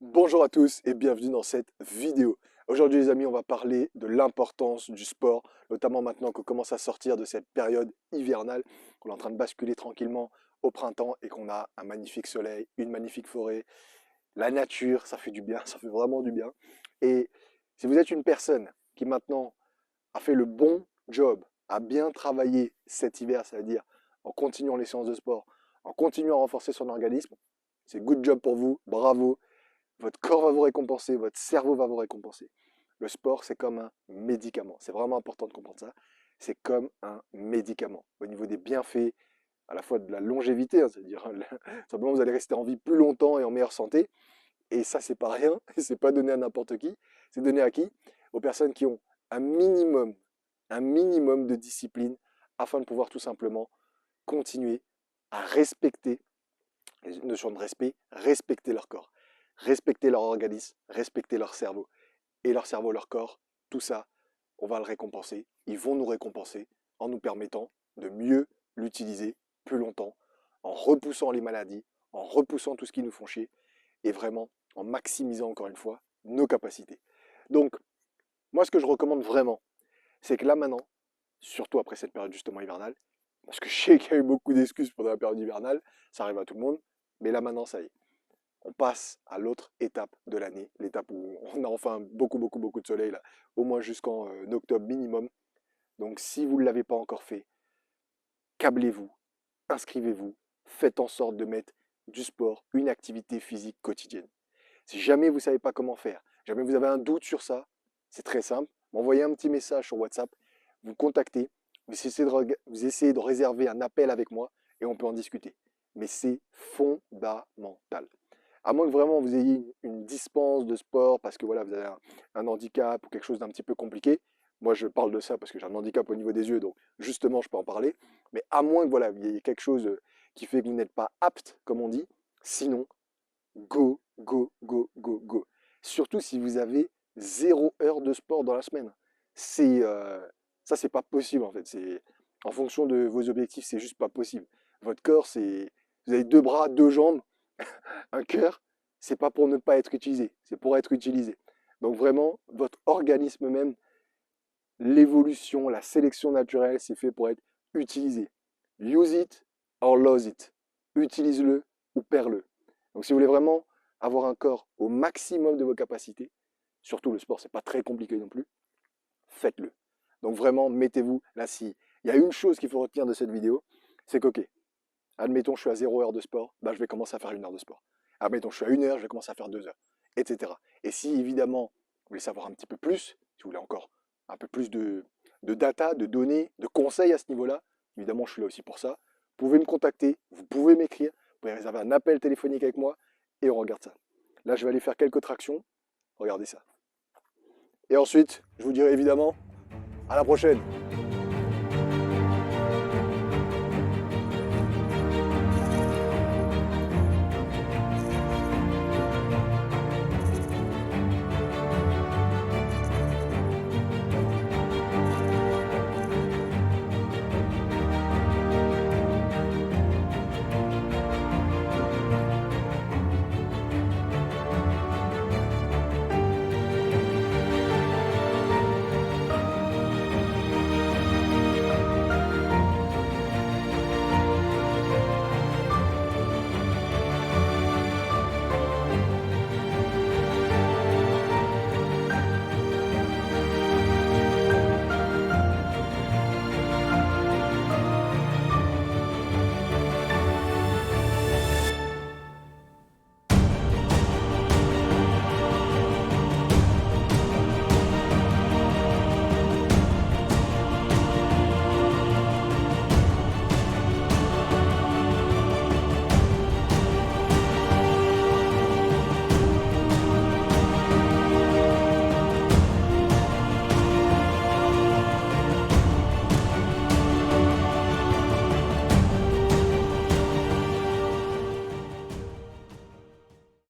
Bonjour à tous et bienvenue dans cette vidéo. Aujourd'hui les amis, on va parler de l'importance du sport, notamment maintenant qu'on commence à sortir de cette période hivernale, qu'on est en train de basculer tranquillement au printemps et qu'on a un magnifique soleil, une magnifique forêt, la nature, ça fait du bien, ça fait vraiment du bien. Et si vous êtes une personne qui maintenant a fait le bon job, a bien travaillé cet hiver, c'est-à-dire en continuant les séances de sport, en continuant à renforcer son organisme, c'est good job pour vous, bravo. Votre corps va vous récompenser, votre cerveau va vous récompenser. Le sport, c'est comme un médicament. C'est vraiment important de comprendre ça. C'est comme un médicament. Au niveau des bienfaits, à la fois de la longévité, hein, c'est-à-dire simplement vous allez rester en vie plus longtemps et en meilleure santé. Et ça, c'est pas rien. C'est pas donné à n'importe qui. C'est donné à qui? Aux personnes qui ont un minimum, un minimum de discipline afin de pouvoir tout simplement continuer à respecter les notions de respect, respecter leur corps, respecter leur organisme, respecter leur cerveau. Et leur cerveau, leur corps, tout ça, on va le récompenser. Ils vont nous récompenser en nous permettant de mieux l'utiliser plus longtemps, en repoussant les maladies, en repoussant tout ce qui nous font chier, et vraiment en maximisant encore une fois nos capacités. Donc, moi, ce que je recommande vraiment, c'est que là maintenant, surtout après cette période justement hivernale, parce que je sais qu'il y a eu beaucoup d'excuses pendant la période hivernale, ça arrive à tout le monde, mais là maintenant, ça y est. On passe à l'autre étape de l'année, l'étape où on a enfin beaucoup de soleil, là, au moins jusqu'en octobre minimum. Donc si vous ne l'avez pas encore fait, câblez-vous, inscrivez-vous, faites en sorte de mettre du sport, une activité physique quotidienne. Si jamais vous ne savez pas comment faire, jamais vous avez un doute sur ça, c'est très simple. M'envoyez un petit message sur WhatsApp, vous contactez, vous essayez de réserver un appel avec moi et on peut en discuter. Mais c'est fondamental. À moins que vraiment vous ayez une dispense de sport parce que voilà, vous avez un handicap ou quelque chose d'un petit peu compliqué. Moi, je parle de ça parce que j'ai un handicap au niveau des yeux, donc justement, je peux en parler. Mais à moins que voilà, il y ait quelque chose qui fait que vous n'êtes pas apte, comme on dit. Sinon, go, go, go, go, go. Surtout si vous avez 0 heure de sport dans la semaine. C'est ça, c'est pas possible en fait. C'est en fonction de vos objectifs, c'est juste pas possible. Votre corps, c'est vous avez deux bras, deux jambes, un cœur, c'est pas pour ne pas être utilisé, c'est pour être utilisé. Donc vraiment, votre organisme même, l'évolution, la sélection naturelle, c'est fait pour être utilisé. Use it or lose it. Utilise-le ou perds-le. Donc si vous voulez vraiment avoir un corps au maximum de vos capacités, surtout le sport, c'est pas très compliqué non plus, faites-le. Donc vraiment, mettez-vous là. Si il y a une chose qu'il faut retenir de cette vidéo, c'est que, ok, admettons, je suis à 0 heure de sport, bah, je vais commencer à faire 1 heure de sport. Admettons, je suis à 1 heure, je vais commencer à faire 2 heures, etc. Et si évidemment, vous voulez savoir un petit peu plus, si vous voulez encore un peu plus de data, de données, de conseils à ce niveau-là, évidemment, je suis là aussi pour ça. Vous pouvez me contacter, vous pouvez m'écrire, vous pouvez réserver un appel téléphonique avec moi et on regarde ça. Là, je vais aller faire quelques tractions. Regardez ça. Et ensuite, je vous dirai évidemment à la prochaine.